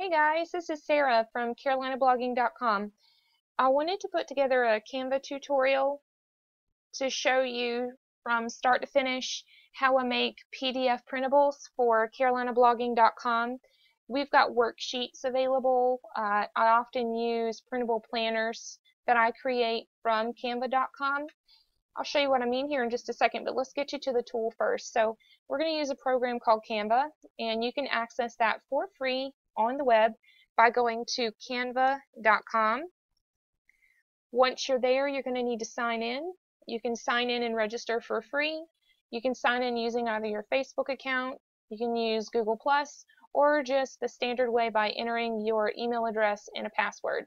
Hey guys, this is Sarah from carolinablogging.com. I wanted to put together a Canva tutorial to show you from start to finish how I make PDF printables for carolinablogging.com. We've got worksheets available. I often use printable planners that I create from canva.com. I'll show you what I mean here in just a second, but let's get you to the tool first. So we're going to use a program called Canva, and you can access that for free on the web by going to canva.com. Once you're there, you're going to need to sign in. You can sign in and register for free. You can sign in using either your Facebook account, you can use Google+, or just the standard way by entering your email address and a password.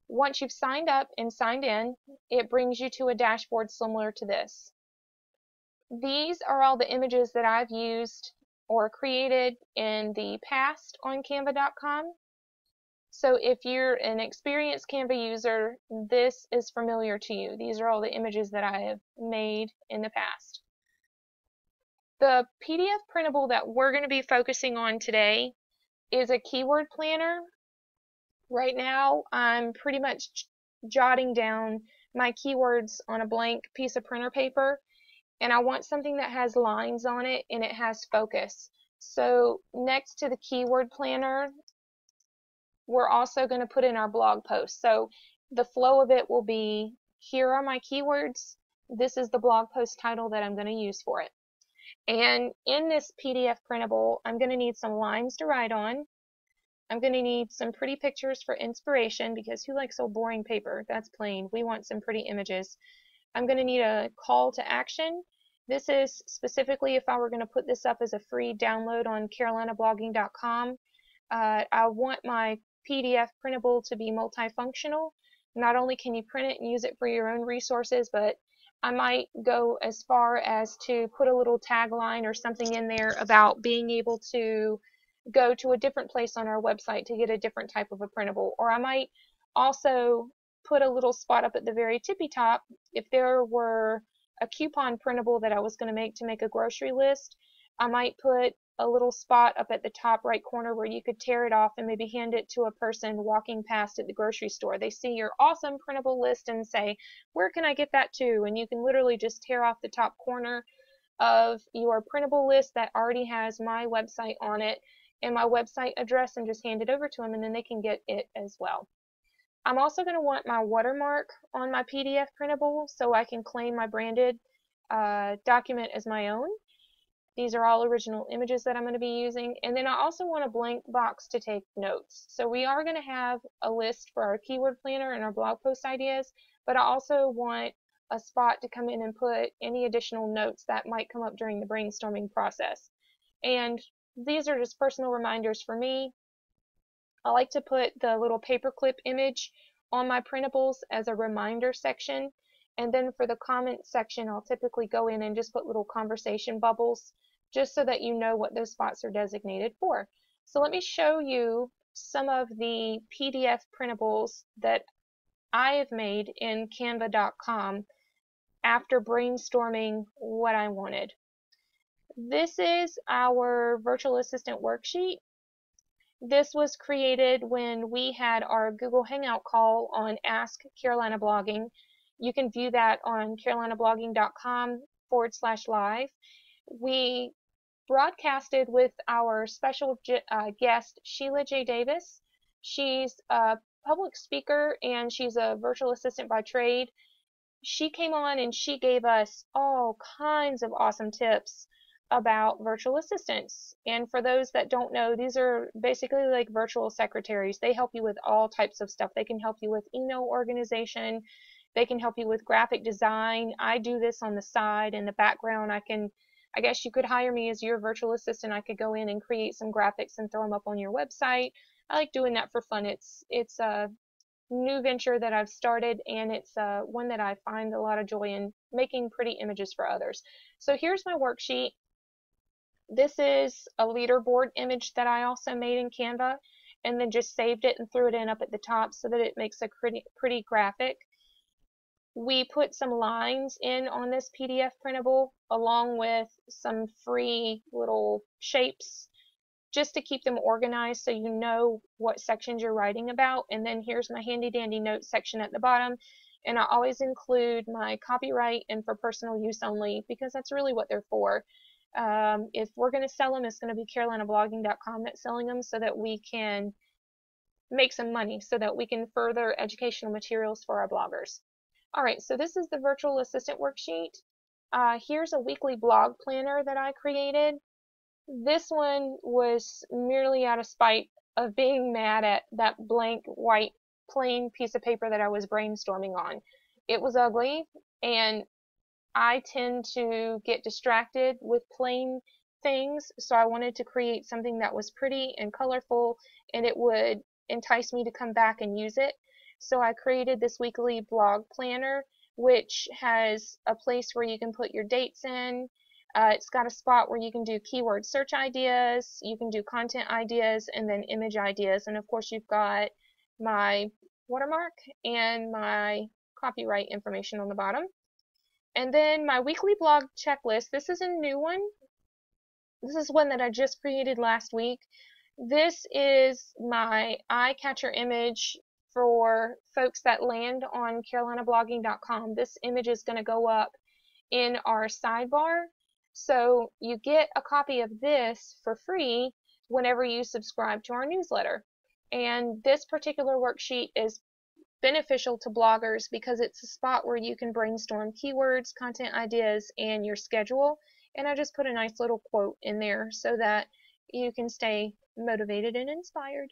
Once you've signed up and signed in, it brings you to a dashboard similar to this. These are all the images that I've used or created in the past on canva.com. So if you're an experienced Canva user, this is familiar to you. These are all the images that I have made in the past. The PDF printable that we're going to be focusing on today is a keyword planner. Right now, I'm pretty much jotting down my keywords on a blank piece of printer paper, and I want something that has lines on it and it has focus. So next to the keyword planner, we're also going to put in our blog post. So the flow of it will be, here are my keywords, this is the blog post title that I'm going to use for it. And in this PDF printable, I'm going to need some lines to write on. I'm going to need some pretty pictures for inspiration, because who likes so boring paper? That's plain. We want some pretty images. I'm going to need a call to action. This is specifically if I were going to put this up as a free download on carolinablogging.com. I want my PDF printable to be multifunctional. Not only can you print it and use it for your own resources, but I might go as far as to put a little tagline or something in there about being able to go to a different place on our website to get a different type of a printable. Or I might also put a little spot up at the very tippy top if there were a coupon printable that I was going to make a grocery list. I might put a little spot up at the top right corner where you could tear it off and maybe hand it to a person walking past at the grocery store. They see your awesome printable list and say, where can I get that to? And you can literally just tear off the top corner of your printable list that already has my website on it and my website address and just hand it over to them, and then they can get it as well. I'm also going to want my watermark on my PDF printable so I can claim my branded document as my own. These are all original images that I'm going to be using. And then I also want a blank box to take notes. So we are going to have a list for our keyword planner and our blog post ideas, but I also want a spot to come in and put any additional notes that might come up during the brainstorming process. And these are just personal reminders for me. I like to put the little paperclip image on my printables as a reminder section. And then for the comment section, I'll typically go in and just put little conversation bubbles just so that you know what those spots are designated for. So let me show you some of the PDF printables that I have made in canva.com after brainstorming what I wanted. This is our virtual assistant worksheet. This was created when we had our Google Hangout call on Ask Carolina Blogging. You can view that on carolinablogging.com/live. We broadcasted with our special guest, Sheila J. Davis. She's a public speaker and she's a virtual assistant by trade. She came on and she gave us all kinds of awesome tips about virtual assistants. And for those that don't know, these are basically like virtual secretaries. They help you with all types of stuff. They can help you with email organization. They can help you with graphic design. I do this on the side in the background. I guess you could hire me as your virtual assistant. I could go in and create some graphics and throw them up on your website. I like doing that for fun. It's a new venture that I've started, and it's one that I find a lot of joy in, making pretty images for others. So here's my worksheet. This is a leaderboard image that I also made in Canva and then just saved it and threw it in up at the top so that it makes a pretty graphic. We put some lines in on this PDF printable along with some free little shapes just to keep them organized so you know what sections you're writing about. And then here's my handy dandy notes section at the bottom. And I always include my copyright and for personal use only, because that's really what they're for. If we're going to sell them, it's going to be carolinablogging.com that's selling them, so that we can make some money, so that we can further educational materials for our bloggers. All right, so this is the virtual assistant worksheet. Here's a weekly blog planner that I created. This one was merely out of spite of being mad at that blank white plain piece of paper that I was brainstorming on. It was ugly, and I tend to get distracted with plain things, so I wanted to create something that was pretty and colorful, and it would entice me to come back and use it. So I created this weekly blog planner, which has a place where you can put your dates in. It's got a spot where you can do keyword search ideas, you can do content ideas, and then image ideas. And of course, you've got my watermark and my copyright information on the bottom. And then my weekly blog checklist. This is a new one. This is one that I just created last week. This is my eye catcher image for folks that land on carolinablogging.com. This image is going to go up in our sidebar. So you get a copy of this for free whenever you subscribe to our newsletter. And this particular worksheet is beneficial to bloggers because it's a spot where you can brainstorm keywords, content ideas, and your schedule. And I just put a nice little quote in there so that you can stay motivated and inspired.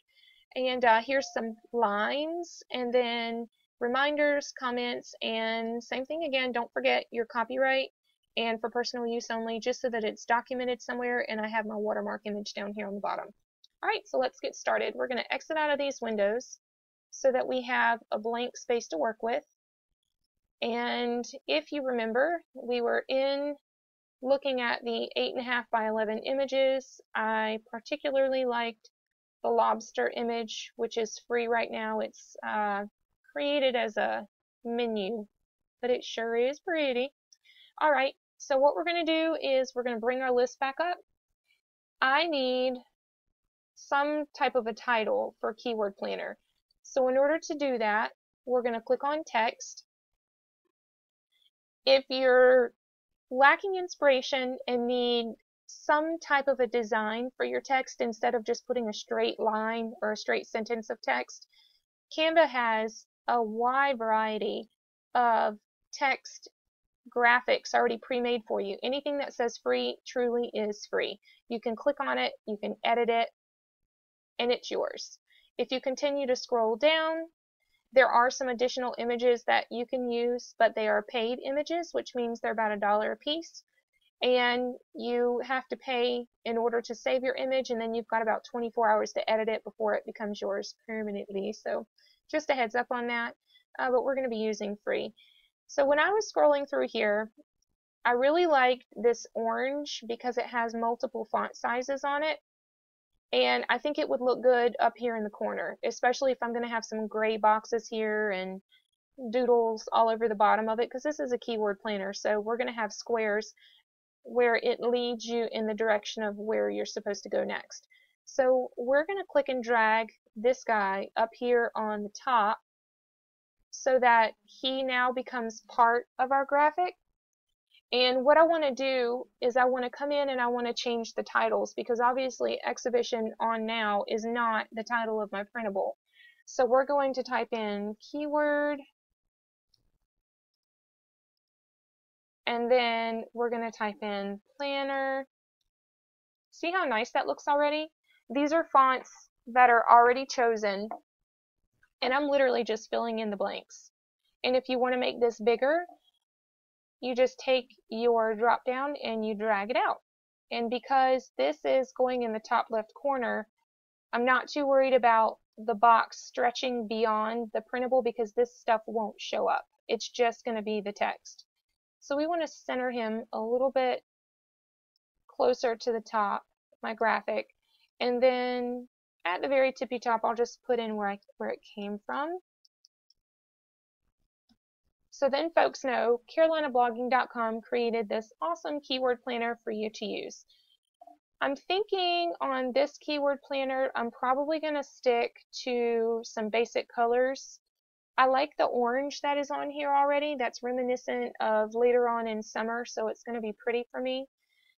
And here's some lines, and then reminders, comments, and same thing again, don't forget your copyright and for personal use only, just so that it's documented somewhere. And I have my watermark image down here on the bottom. All right, so let's get started. We're going to exit out of these windows so that we have a blank space to work with. And if you remember, we were looking at the 8.5 by 11 images. I particularly liked the lobster image, which is free right now. It's created as a menu, but it sure is pretty. All right, so what we're going to do is we're going to bring our list back up. I need some type of a title for Keyword Planner. So in order to do that, we're going to click on text. If you're lacking inspiration and need some type of a design for your text instead of just putting a straight line or a straight sentence of text, Canva has a wide variety of text graphics already pre-made for you. Anything that says free truly is free. You can click on it, you can edit it, and it's yours. If you continue to scroll down, there are some additional images that you can use, but they are paid images, which means they're about $1 a piece. And you have to pay in order to save your image, and then you've got about 24 hours to edit it before it becomes yours permanently. So just a heads up on that, but we're going to be using free. So when I was scrolling through here, I really liked this orange because it has multiple font sizes on it. And I think it would look good up here in the corner, especially if I'm going to have some gray boxes here and doodles all over the bottom of it, because this is a keyword planner. So we're going to have squares where it leads you in the direction of where you're supposed to go next. So we're going to click and drag this guy up here on the top so that he now becomes part of our graphic. And what I want to do is I want to come in and I want to change the titles, because obviously Exhibition on Now is not the title of my printable. So we're going to type in keyword, and then we're going to type in planner. See how nice that looks already? These are fonts that are already chosen, and I'm literally just filling in the blanks. And if you want to make this bigger, you just take your drop down and you drag it out. And because this is going in the top left corner, I'm not too worried about the box stretching beyond the printable, because this stuff won't show up. It's just going to be the text. So we want to center him a little bit closer to the top, my graphic, and then at the very tippy top I'll just put in where it came from. So then folks know carolinablogging.com created this awesome keyword planner for you to use. I'm thinking on this keyword planner, I'm probably going to stick to some basic colors. I like the orange that is on here already. That's reminiscent of later on in summer, so it's going to be pretty for me.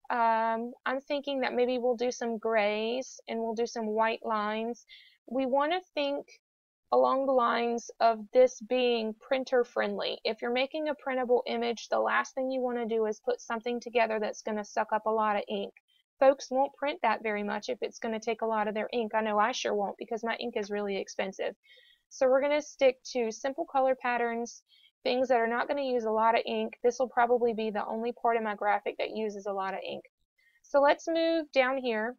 I'm thinking that maybe we'll do some grays and we'll do some white lines. We want to think along the lines of this being printer friendly. If you're making a printable image, the last thing you want to do is put something together that's going to suck up a lot of ink. Folks won't print that very much if it's going to take a lot of their ink. I know I sure won't because my ink is really expensive. So we're going to stick to simple color patterns, things that are not going to use a lot of ink. This will probably be the only part of my graphic that uses a lot of ink. So let's move down here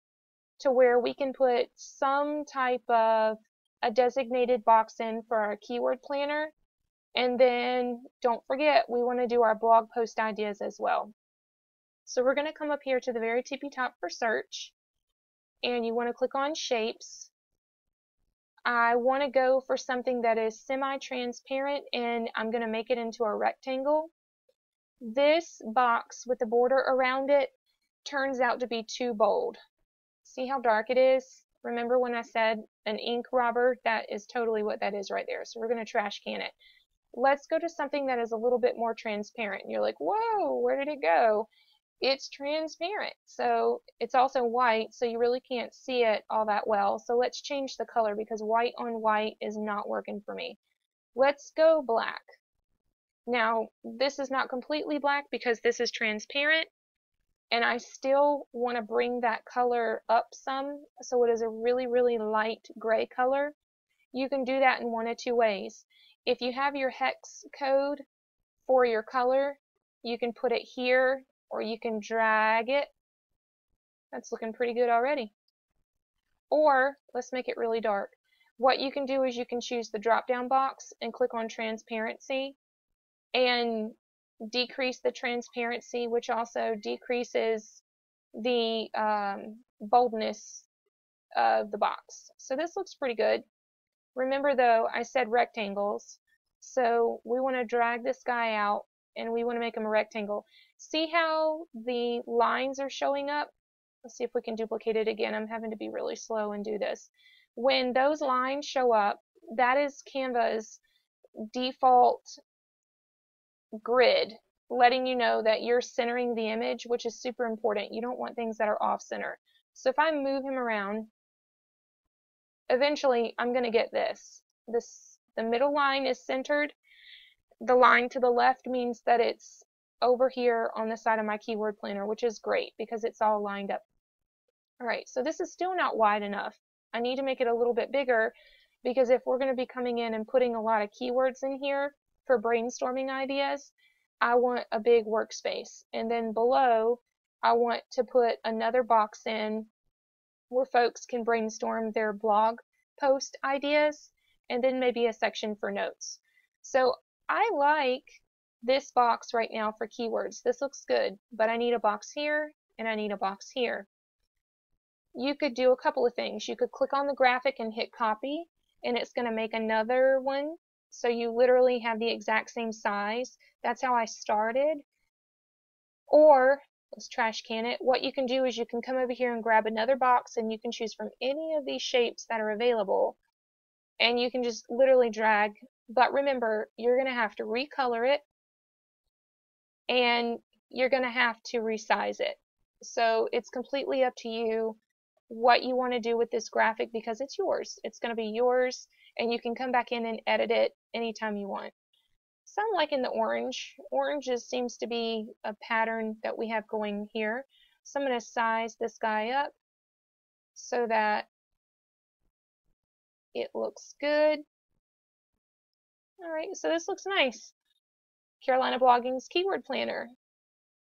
to where we can put some type of a designated box in for our keyword planner. And then don't forget, we want to do our blog post ideas as well. So we're going to come up here to the very tippy top for search, and you want to click on shapes. I want to go for something that is semi-transparent, and I'm going to make it into a rectangle. This box with the border around it turns out to be too bold. See how dark it is? Remember when I said an ink robber? That is totally what that is right there. So we're going to trash can it. Let's go to something that is a little bit more transparent. And you're like, whoa, where did it go? It's transparent. So it's also white, so you really can't see it all that well. So let's change the color because white on white is not working for me. Let's go black. Now, this is not completely black because this is transparent, and I still want to bring that color up some, so it is a really, really light gray color. You can do that in one of two ways. If you have your hex code for your color, you can put it here, or you can drag it. That's looking pretty good already. Or, let's make it really dark. What you can do is you can choose the drop-down box and click on transparency and decrease the transparency, which also decreases the boldness of the box. So this looks pretty good. Remember though, I said rectangles, so we want to drag this guy out and we want to make him a rectangle. See how the lines are showing up? Let's see if we can duplicate it again. I'm having to be really slow and do this. When those lines show up, that is Canva's default grid, letting you know that you're centering the image, which is super important. You don't want things that are off center. So if I move him around, eventually I'm going to get this. The middle line is centered. The line to the left means that it's over here on the side of my keyword planner, which is great because it's all lined up. All right, so this is still not wide enough. I need to make it a little bit bigger because if we're going to be coming in and putting a lot of keywords in here for brainstorming ideas, I want a big workspace. And then below, I want to put another box in where folks can brainstorm their blog post ideas, and then maybe a section for notes. So I like this box right now for keywords. This looks good, but I need a box here and I need a box here. You could do a couple of things. You could click on the graphic and hit copy, and it's going to make another one. So you literally have the exact same size. That's how I started. Or, let's trash can it. What you can do is you can come over here and grab another box, and you can choose from any of these shapes that are available. And you can just literally drag. But remember, you're going to have to recolor it, and you're going to have to resize it. So it's completely up to you what you want to do with this graphic because it's yours. It's going to be yours, and you can come back in and edit it anytime you want. So I'm liking the orange. Orange seems to be a pattern that we have going here. So I'm going to size this guy up so that it looks good. All right, so this looks nice. Carolina Blogging's Keyword Planner.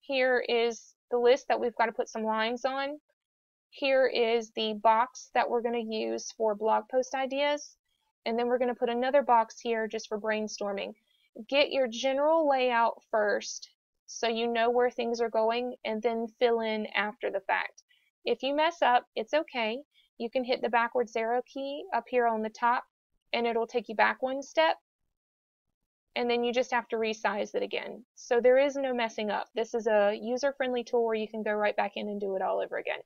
Here is the list that we've got to put some lines on. Here is the box that we're going to use for blog post ideas. And then we're going to put another box here just for brainstorming. Get your general layout first so you know where things are going, and then fill in after the fact. If you mess up, it's okay. You can hit the backwards arrow key up here on the top and it'll take you back one step, and then you just have to resize it again. So there is no messing up. This is a user-friendly tool where you can go right back in and do it all over again.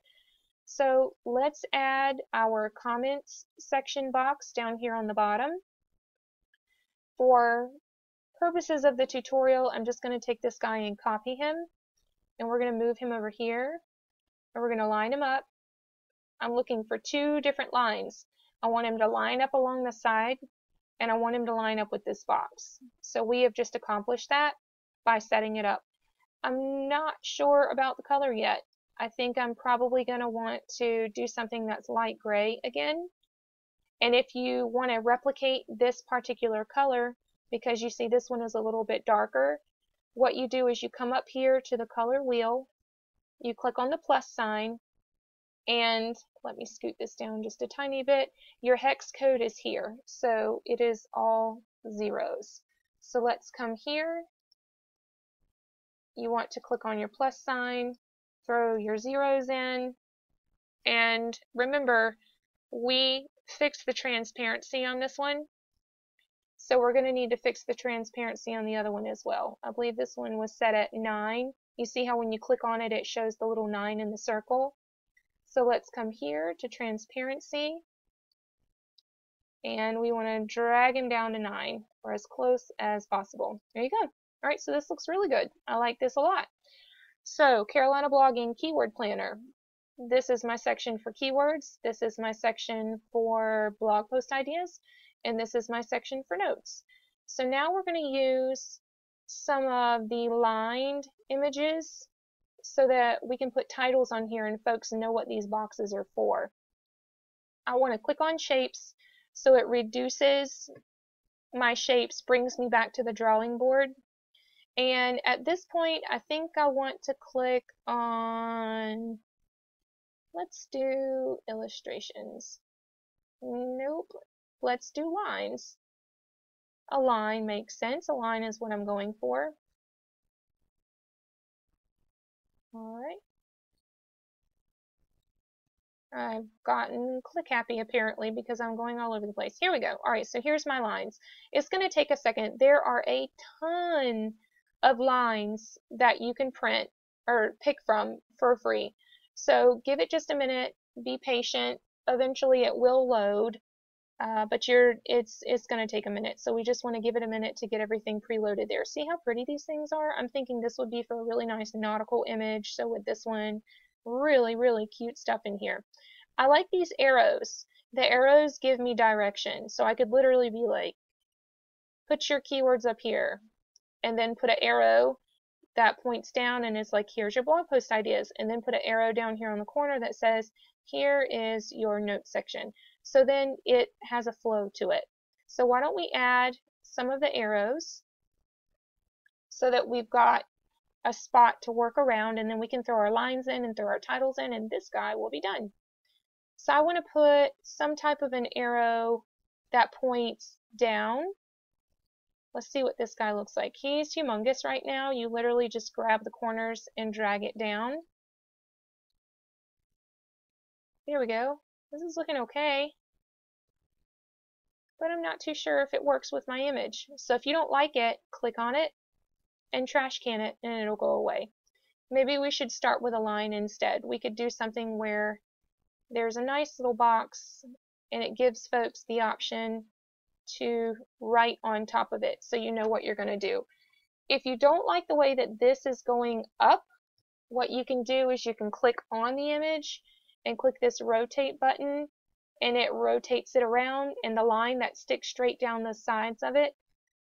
So let's add our comments section box down here on the bottom. For purposes of the tutorial, I'm just going to take this guy and copy him, and we're going to move him over here, and we're going to line him up. I'm looking for 2 different lines. I want him to line up along the side, and I want him to line up with this box. So we have just accomplished that by setting it up. I'm not sure about the color yet. I think I'm probably going to want to do something that's light gray again. And if you want to replicate this particular color, because you see this one is a little bit darker, what you do is you come up here to the color wheel, you click on the plus sign, and let me scoot this down just a tiny bit. Your hex code is here, so it is all zeros. So let's come here. You want to click on your plus sign, throw your zeros in, and remember, we fixed the transparency on this one, so we're going to need to fix the transparency on the other one as well. I believe this one was set at 9. You see how when you click on it, it shows the little 9 in the circle. So let's come here to transparency, and we want to drag him down to 9, or as close as possible. There you go. All right, so this looks really good. I like this a lot. So Carolina Blogging Keyword Planner. This is my section for keywords. This is my section for blog post ideas, and this is my section for notes. So now we're going to use some of the lined images so that we can put titles on here and folks know what these boxes are for. I want to click on shapes so it reduces my shapes, brings me back to the drawing board. And at this point, I think I want to click on, let's do illustrations. Nope, let's do lines. A line makes sense. A line is what I'm going for. All right. I've gotten click happy apparently because I'm going all over the place. Here we go. All right, so here's my lines. It's going to take a second. There are a ton of lines that you can print or pick from for free. So give it just a minute. Be patient. Eventually it will load, but it's going to take a minute. So we just want to give it a minute to get everything preloaded there. See how pretty these things are? I'm thinking this would be for a really nice nautical image. So with this one, really, really cute stuff in here. I like these arrows. The arrows give me direction. So I could literally be like, put your keywords up here, and then put an arrow that points down and is like, here's your blog post ideas, and then put an arrow down here on the corner that says, here is your notes section. So then it has a flow to it. So why don't we add some of the arrows so that we've got a spot to work around, and then we can throw our lines in and throw our titles in, and this guy will be done. So I want to put some type of an arrow that points down. Let's see what this guy looks like. He's humongous right now. You literally just grab the corners and drag it down. There we go. This is looking okay, but I'm not too sure if it works with my image. So if you don't like it, click on it and trash can it, and it'll go away. Maybe we should start with a line instead. We could do something where there's a nice little box and it gives folks the option to write on top of it so you know what you're going to do. If you don't like the way that this is going up, what you can do is you can click on the image and click this rotate button, and it rotates it around, and the line that sticks straight down the sides of it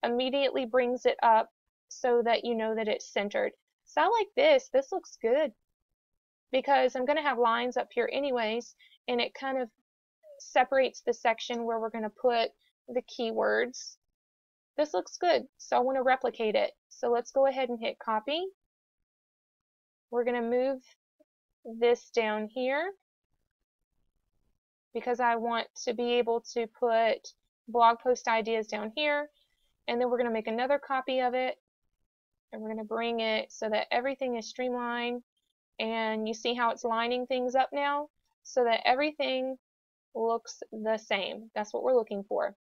immediately brings it up so that you know that it's centered. So I like this. This looks good because I'm going to have lines up here anyways, and it kind of separates the section where we're going to put the keywords. This looks good, so I want to replicate it. So let's go ahead and hit copy. We're going to move this down here because I want to be able to put blog post ideas down here, and then we're going to make another copy of it, and we're going to bring it so that everything is streamlined, and you see how it's lining things up now so that everything looks the same. That's what we're looking for.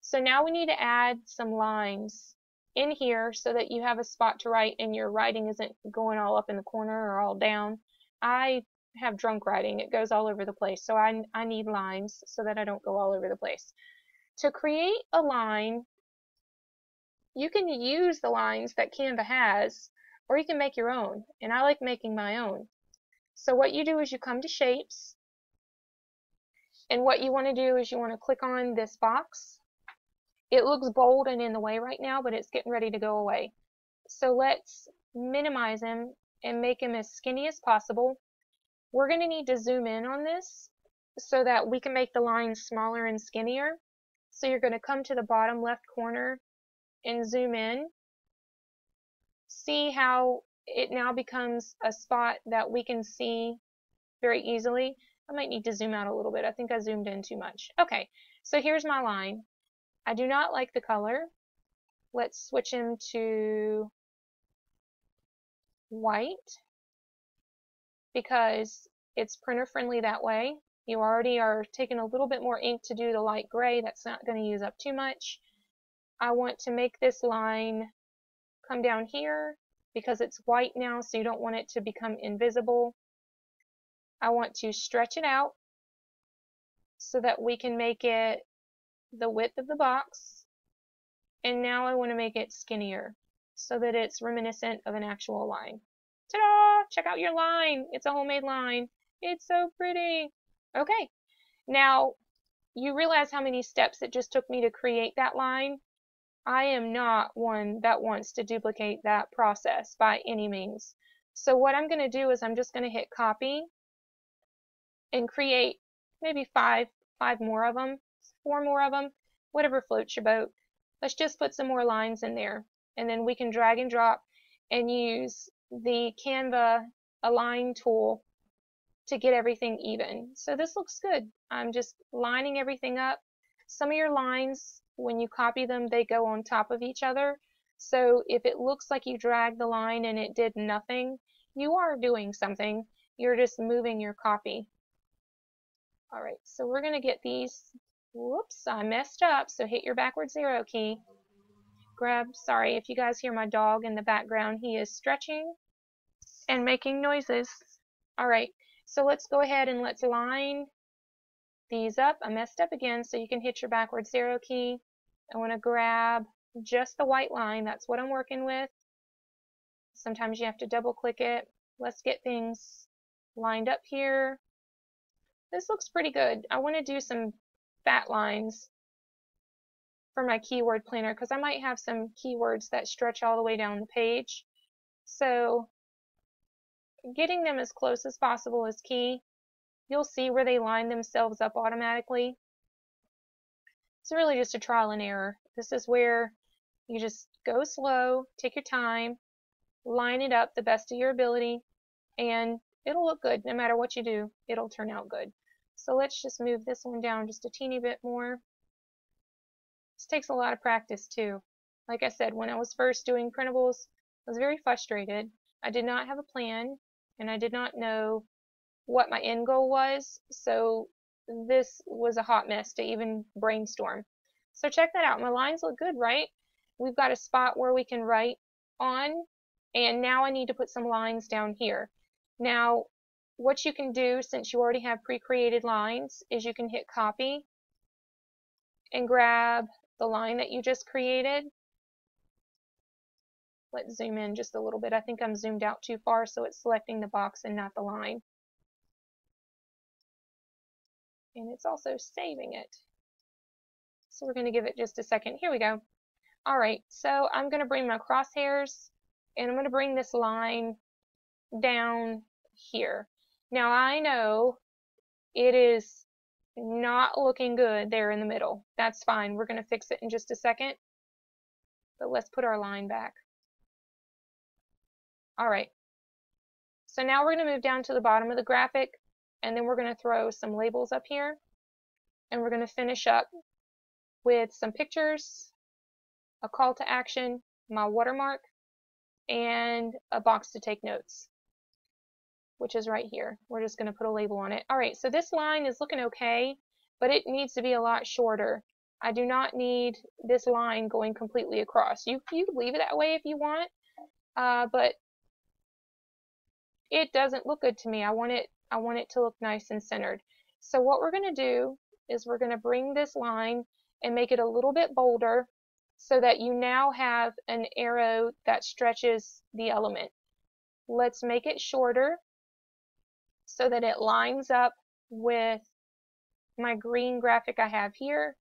So now we need to add some lines in here so that you have a spot to write and your writing isn't going all up in the corner or all down. I have drunk writing. It goes all over the place. So I need lines so that I don't go all over the place. To create a line, you can use the lines that Canva has, or you can make your own. And I like making my own. So what you do is you come to shapes, and what you want to do is you want to click on this box. It looks bold and in the way right now, but it's getting ready to go away. So let's minimize him and make him as skinny as possible. We're going to need to zoom in on this so that we can make the lines smaller and skinnier. So you're going to come to the bottom left corner and zoom in. See how it now becomes a spot that we can see very easily. I might need to zoom out a little bit. I think I zoomed in too much. Okay, so here's my line. I do not like the color. Let's switch him to white because it's printer friendly that way. You already are taking a little bit more ink to do the light gray. That's not going to use up too much. I want to make this line come down here because it's white now, so you don't want it to become invisible. I want to stretch it out so that we can make it the width of the box. And now I want to make it skinnier so that it's reminiscent of an actual line. Ta-da! Check out your line. It's a homemade line. It's so pretty. Okay. Now, you realize how many steps it just took me to create that line? I am not one that wants to duplicate that process by any means. So what I'm going to do is I'm just going to hit copy and create maybe five more of them, 4 more of them, whatever floats your boat. Let's just put some more lines in there, and then we can drag and drop and use the Canva align tool to get everything even. So this looks good. I'm just lining everything up. Some of your lines, when you copy them, they go on top of each other. So if it looks like you dragged the line and it did nothing, you are doing something. You're just moving your copy. All right, so we're going to get these. Whoops, I messed up. So hit your backward 0 key. Sorry if you guys hear my dog in the background. He is stretching and making noises. All right, so let's go ahead and let's line these up. I messed up again, so you can hit your backward 0 key. I want to grab just the white line. That's what I'm working with. Sometimes you have to double click it. Let's get things lined up here. This looks pretty good. I want to do some fat lines for my keyword planner because I might have some keywords that stretch all the way down the page. So getting them as close as possible is key. You'll see where they line themselves up automatically. It's really just a trial and error. This is where you just go slow, take your time, line it up the best of your ability, and it'll look good. No matter what you do, it'll turn out good. So let's just move this one down just a teeny bit more. This takes a lot of practice too. Like I said, when I was first doing printables, I was very frustrated. I did not have a plan, and I did not know what my end goal was, so this was a hot mess to even brainstorm. So check that out. My lines look good, right? We've got a spot where we can write on, and now I need to put some lines down here. Now, what you can do, since you already have pre-created lines, is you can hit copy and grab the line that you just created. Let's zoom in just a little bit. I think I'm zoomed out too far, so it's selecting the box and not the line. And it's also saving it. So we're going to give it just a second. Here we go. All right, so I'm going to bring my crosshairs, and I'm going to bring this line down here. Now I know it is not looking good there in the middle. That's fine. We're going to fix it in just a second. But let's put our line back. All right. So now we're going to move down to the bottom of the graphic, and then we're going to throw some labels up here, and we're going to finish up with some pictures, a call to action, my watermark, and a box to take notes, which is right here. We're just going to put a label on it. All right, so this line is looking okay, but it needs to be a lot shorter. I do not need this line going completely across. You can leave it that way if you want, but it doesn't look good to me. I want it I want it to look nice and centered. So what we're going to do is we're going to bring this line and make it a little bit bolder so that you now have an arrow that stretches the element. Let's make it shorter so that it lines up with my green graphic I have here.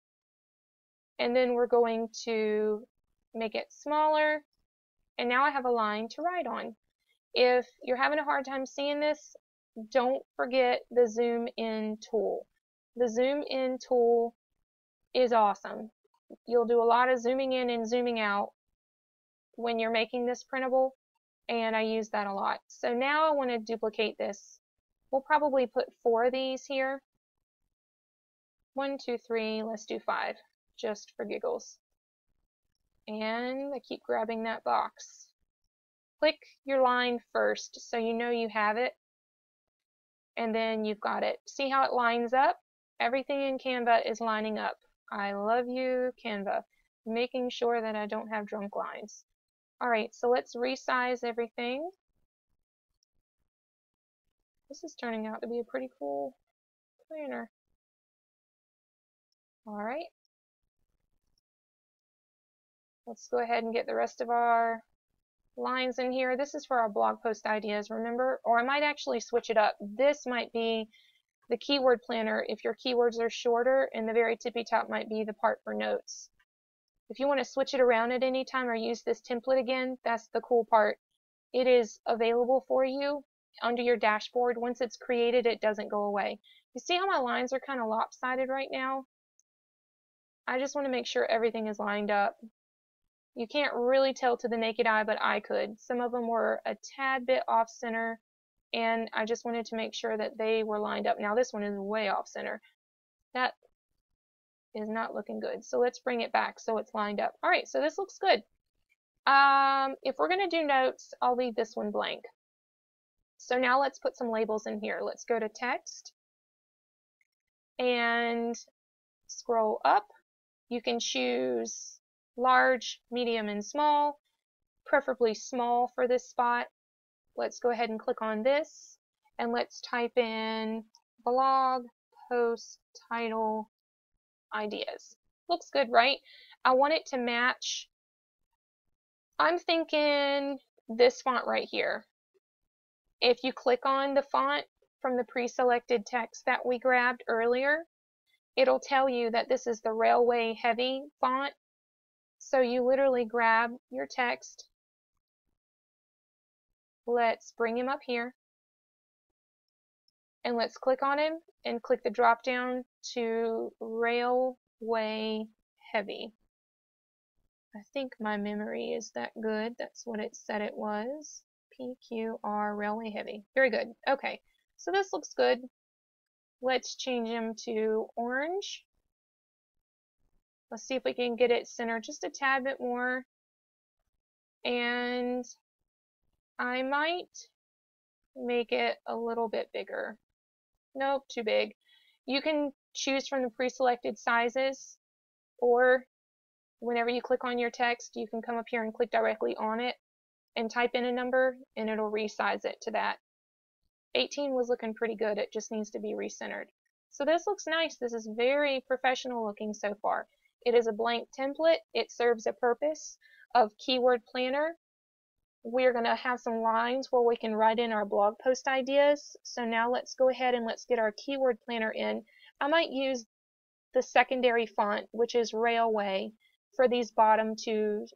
And then we're going to make it smaller. And now I have a line to write on. If you're having a hard time seeing this, don't forget the zoom in tool. The zoom in tool is awesome. You'll do a lot of zooming in and zooming out when you're making this printable, and I use that a lot. So now I want to duplicate this. We'll probably put 4 of these here. 1, 2, 3, let's do 5, just for giggles. And I keep grabbing that box. Click your line first so you know you have it, and then you've got it. See how it lines up? Everything in Canva is lining up. I love you, Canva. Making sure that I don't have drunk lines. Alright, so let's resize everything. This is turning out to be a pretty cool planner. Alright. Let's go ahead and get the rest of our lines in here. This is for our blog post ideas, remember? Or I might actually switch it up. This might be the keyword planner if your keywords are shorter, and the very tippy top might be the part for notes. If you want to switch it around at any time or use this template again, that's the cool part. It is available for you under your dashboard. Once it's created, it doesn't go away. You see how my lines are kind of lopsided right now? I just want to make sure everything is lined up. You can't really tell to the naked eye, but I could. Some of them were a tad bit off center, and I just wanted to make sure that they were lined up. Now this one is way off center. That is not looking good. So let's bring it back so it's lined up. Alright, so this looks good. If we're going to do notes, I'll leave this one blank. So now let's put some labels in here. Let's go to text and scroll up. You can choose large, medium, and small, preferably small for this spot. Let's go ahead and click on this, and let's type in blog post title ideas. Looks good, right? I want it to match. I'm thinking this font right here. If you click on the font from the pre-selected text that we grabbed earlier, it'll tell you that this is the Railway Heavy font. So you literally grab your text. Let's bring him up here. And let's click on him and click the drop down to Railway Heavy. I think my memory is that good. That's what it said it was. PQR Railway Heavy. Very good. Okay, so this looks good. Let's change him to orange. Let's see if we can get it centered just a tad bit more. And I might make it a little bit bigger. Nope, too big. You can choose from the pre-selected sizes, or whenever you click on your text, you can come up here and click directly on it and type in a number, and it'll resize it to that. 18 was looking pretty good. It just needs to be recentered. So this looks nice. This is very professional looking so far. It is a blank template. It serves a purpose of keyword planner. We're going to have some lines where we can write in our blog post ideas. So now let's go ahead and let's get our keyword planner in. I might use the secondary font, which is Railway, for these bottom 2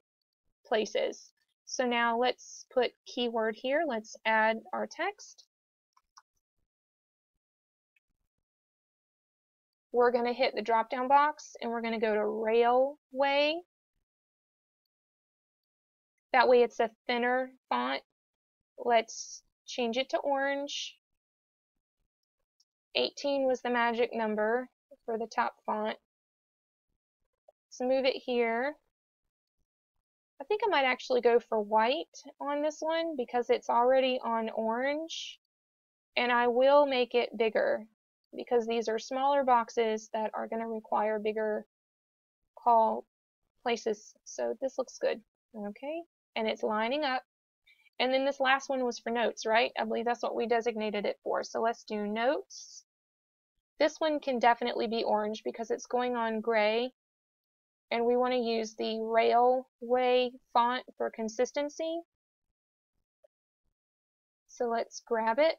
places. So now let's put keyword here. Let's add our text. We're going to hit the drop down box and we're going to go to Railway. That way it's a thinner font. Let's change it to orange. 18 was the magic number for the top font. Let's move it here. I think I might actually go for white on this one because it's already on orange. And I will make it bigger because these are smaller boxes that are going to require bigger call places. So this looks good. Okay, and it's lining up. And then this last one was for notes, right? I believe that's what we designated it for. So let's do notes. This one can definitely be orange because it's going on gray. And we want to use the Railway font for consistency. So let's grab it.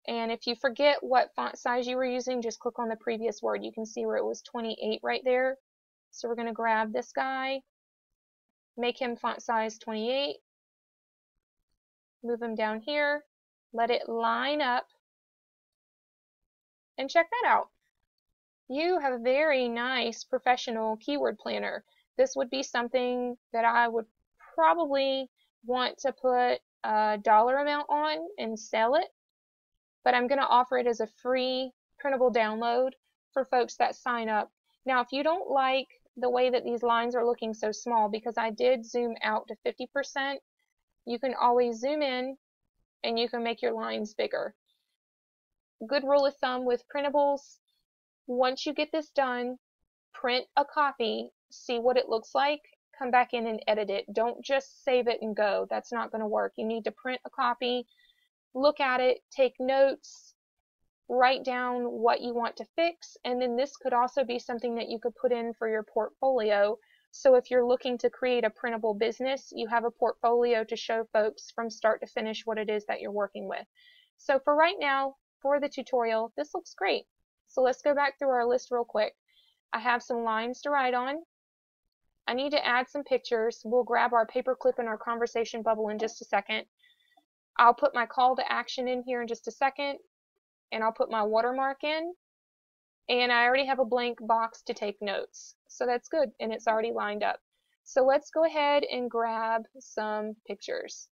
And if you forget what font size you were using, just click on the previous word. You can see where it was 28 right there. So we're going to grab this guy, make him font size 28, move him down here, let it line up, and check that out. You have a very nice professional keyword planner. This would be something that I would probably want to put a dollar amount on and sell it, but I'm going to offer it as a free printable download for folks that sign up. Now, if you don't like the way that these lines are looking so small, because I did zoom out to 50%, you can always zoom in and you can make your lines bigger. Good rule of thumb with printables, once you get this done, print a copy, see what it looks like, come back in and edit it. Don't just save it and go. That's not going to work. You need to print a copy, look at it, take notes, write down what you want to fix, and then this could also be something that you could put in for your portfolio. So if you're looking to create a printable business, you have a portfolio to show folks from start to finish what it is that you're working with. So for right now, for the tutorial, this looks great. So let's go back through our list real quick. I have some lines to write on. I need to add some pictures. We'll grab our paperclip and our conversation bubble in just a second. I'll put my call to action in here in just a second, and I'll put my watermark in, and I already have a blank box to take notes. So that's good, and it's already lined up. So let's go ahead and grab some pictures.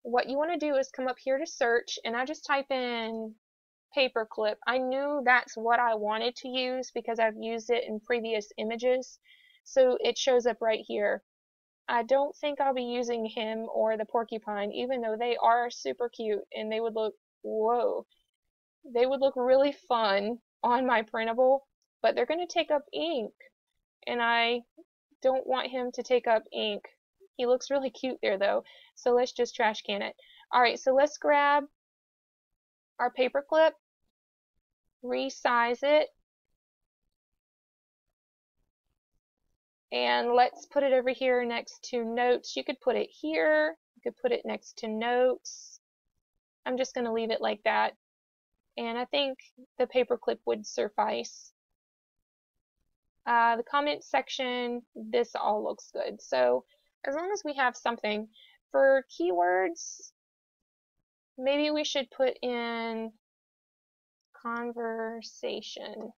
What you want to do is come up here to search, and I just type in paperclip. I knew that's what I wanted to use because I've used it in previous images, so it shows up right here. I don't think I'll be using him or the porcupine, even though they are super cute and they would look, whoa, they would look really fun on my printable, but they're going to take up ink, and I don't want him to take up ink. He looks really cute there though, so let's just trash can it. Alright, so let's grab our paperclip, resize it, and let's put it over here next to notes. You could put it here, you could put it next to notes. I'm just going to leave it like that, and I think the paperclip would suffice. The comment section, this all looks good. So as long as we have something for keywords, maybe we should put in conversation.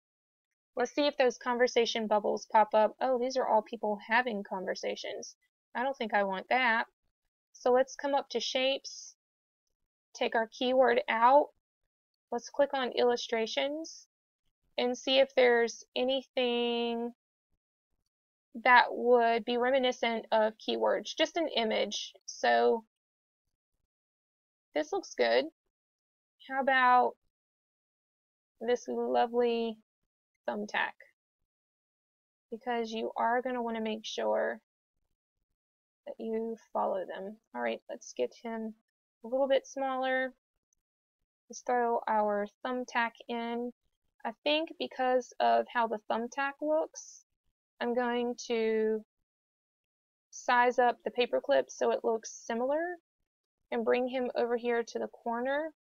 Let's see if those conversation bubbles pop up. Oh, these are all people having conversations. I don't think I want that. So let's come up to shapes, take our keyword out. Let's click on illustrations and see if there's anything that would be reminiscent of keywords, just an image. So this looks good. How about this lovely thumbtack? Because you are going to want to make sure that you follow them. Alright, let's get him a little bit smaller. Let's throw our thumbtack in. I think because of how the thumbtack looks, I'm going to size up the paperclip so it looks similar and bring him over here to the corner.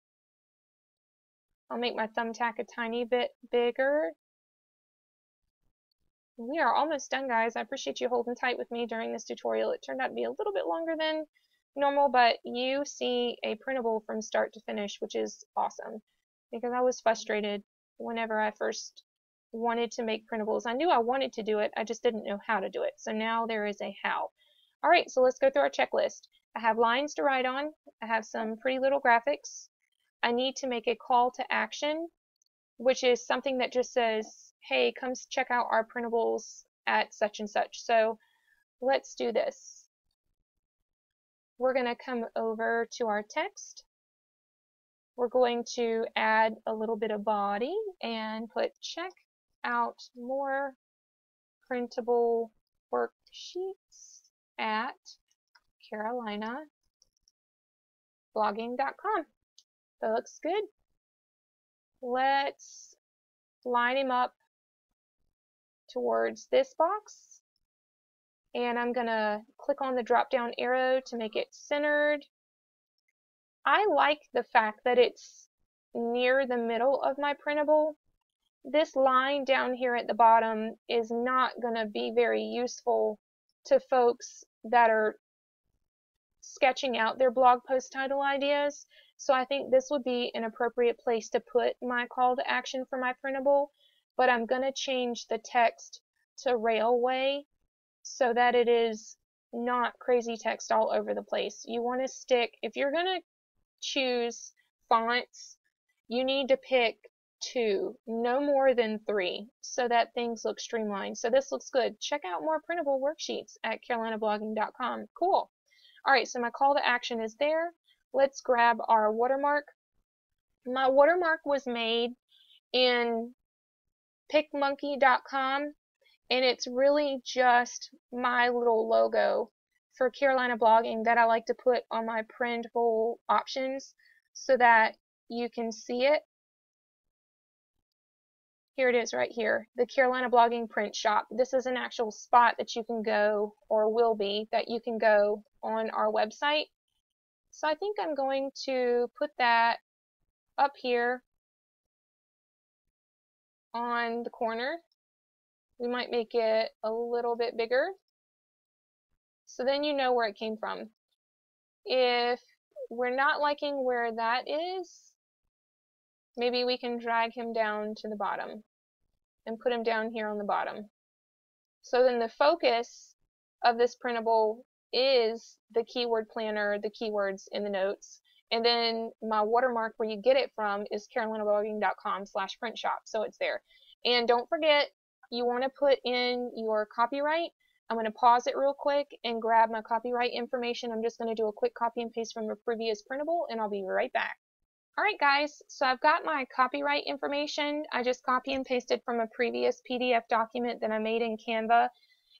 I'll make my thumbtack a tiny bit bigger. We are almost done, guys. I appreciate you holding tight with me during this tutorial. It turned out to be a little bit longer than normal, but you see a printable from start to finish, which is awesome, because I was frustrated whenever I first wanted to make printables. I knew I wanted to do it, I just didn't know how to do it. So now there is a how. Alright, so let's go through our checklist. I have lines to write on. I have some pretty little graphics. I need to make a call to action, which is something that just says, hey, come check out our printables at such and such. So let's do this. We're going to come over to our text. We're going to add a little bit of body and put check out more printable worksheets at Carolina carolynablogging.com. That looks good. Let's line him up towards this box. And I'm going to click on the drop down arrow to make it centered. I like the fact that it's near the middle of my printable. This line down here at the bottom is not going to be very useful to folks that are sketching out their blog post title ideas. So I think this would be an appropriate place to put my call to action for my printable, but I'm going to change the text to railway so that it is not crazy text all over the place. You want to stick, if you're going to choose fonts, you need to pick 2, no more than 3, so that things look streamlined. So this looks good. Check out more printable worksheets at carolynablogging.com. Cool. All right, so my call to action is there. Let's grab our watermark. My watermark was made in picmonkey.com, and it's really just my little logo for Carolina Blogging that I like to put on my printable options so that you can see it. Here it is right here, the Carolina Blogging print shop. This is an actual spot that you can go, or will be, that you can go on our website. So I think I'm going to put that up here on the corner. We might make it a little bit bigger, so then you know where it came from. If we're not liking where that is, maybe we can drag him down to the bottom and put him down here on the bottom. So then the focus of this printable is the keyword planner, the keywords in the notes, and then my watermark where you get it from is carolynablogging.com/printshop, so it's there. And don't forget, you want to put in your copyright. I'm going to pause it real quick and grab my copyright information. I'm just going to do a quick copy and paste from a previous printable, and I'll be right back. Alright guys, so I've got my copyright information. I just copy and pasted from a previous PDF document that I made in Canva,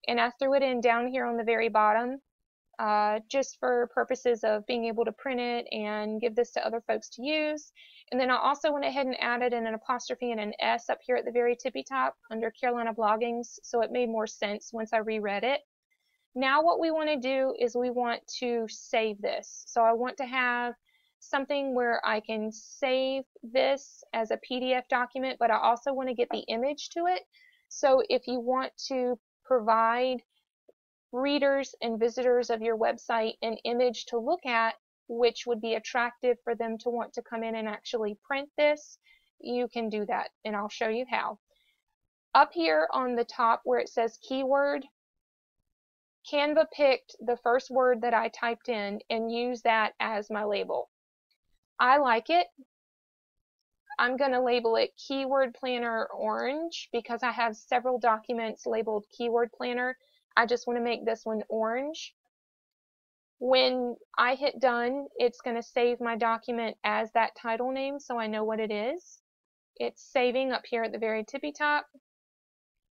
and I threw it in down here on the very bottom just for purposes of being able to print it and give this to other folks to use. And then I also went ahead and added in an apostrophe and an S up here at the very tippy top under Carolina Bloggings, so it made more sense once I reread it. Now what we want to do is we want to save this. So I want to have something where I can save this as a PDF document, but I also want to get the image to it. So if you want to provide readers and visitors of your website an image to look at, which would be attractive for them to want to come in and actually print this, you can do that, and I'll show you how. Up here on the top where it says keyword, Canva picked the first word that I typed in and used that as my label. I like it. I'm going to label it Keyword Planner Orange because I have several documents labeled Keyword Planner. I just want to make this one orange. When I hit done, it's going to save my document as that title name so I know what it is. It's saving up here at the very tippy top.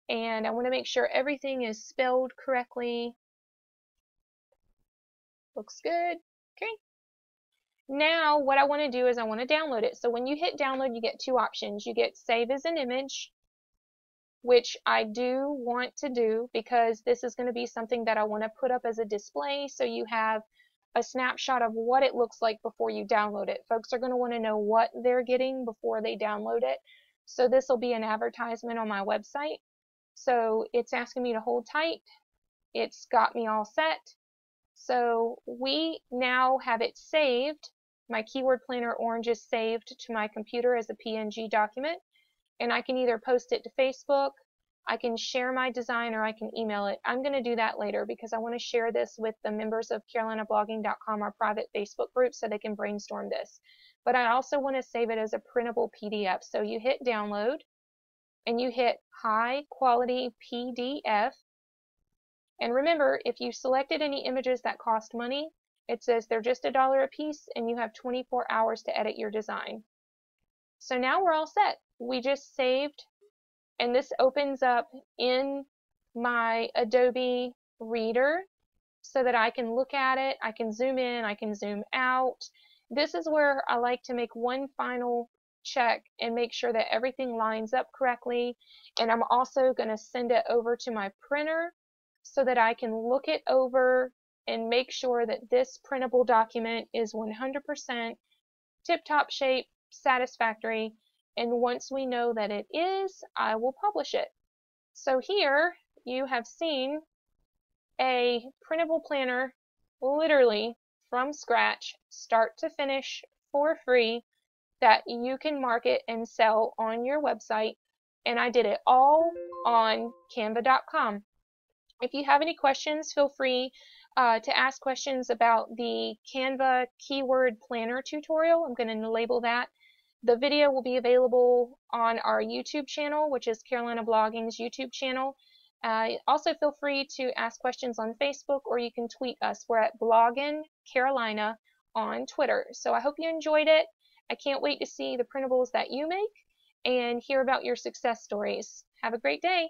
And I want to make sure everything is spelled correctly. Looks good. Okay. Now what I want to do is I want to download it. So when you hit download, you get 2 options. You get save as an image, which I do want to do because this is going to be something that I want to put up as a display so you have a snapshot of what it looks like before you download it. Folks are going to want to know what they're getting before they download it. So this will be an advertisement on my website. So it's asking me to hold tight. It's got me all set. So we now have it saved. My Keyword Planner Orange is saved to my computer as a PNG document, and I can either post it to Facebook, I can share my design, or I can email it. I'm going to do that later because I want to share this with the members of carolynablogging.com, our private Facebook group, so they can brainstorm this. But I also want to save it as a printable PDF. So you hit download and you hit high quality PDF. And remember, if you selected any images that cost money, it says they're just $1 a piece and you have 24 hours to edit your design. So now we're all set. We just saved, and this opens up in my Adobe Reader so that I can look at it, I can zoom in, I can zoom out, This is where I like to make one final check and make sure that everything lines up correctly. And I'm also going to send it over to my printer so that I can look it over and make sure that this printable document is 100% tip-top shape, satisfactory, and once we know that it is, I will publish it. So here you have seen a printable planner literally from scratch, start to finish, for free, that you can market and sell on your website, and I did it all on Canva.com. If you have any questions, feel free to ask questions about the Canva keyword planner tutorial. I'm going to label that. The video will be available on our YouTube channel, which is Carolina Blogging's YouTube channel. Also feel free to ask questions on Facebook, or you can tweet us. We're at Bloggin Carolina on Twitter. So I hope you enjoyed it. I can't wait to see the printables that you make and hear about your success stories. Have a great day.